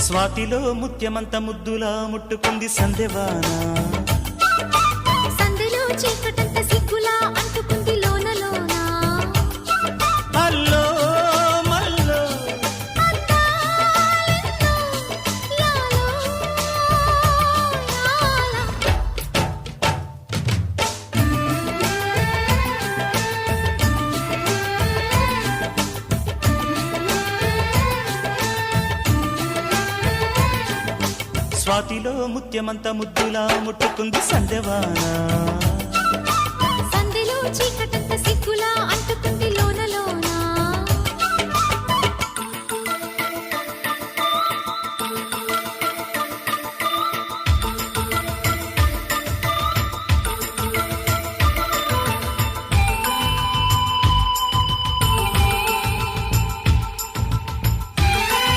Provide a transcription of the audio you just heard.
స్వాతిలో ముత్యమంత ముద్దులా ముట్టుకుంది సందెవాన. సందెలో చీకటంత సిగ్గులా అంటుకుంది లోన లోన. అల్లో మల్లో అందాలెన్నో లాలో లాలా. స్వాతిలో ముత్యమంత ముద్దులా ముట్టుకుంది సందెవాన. సందెలో చీకటంత సిగ్గులా అంటుకుంది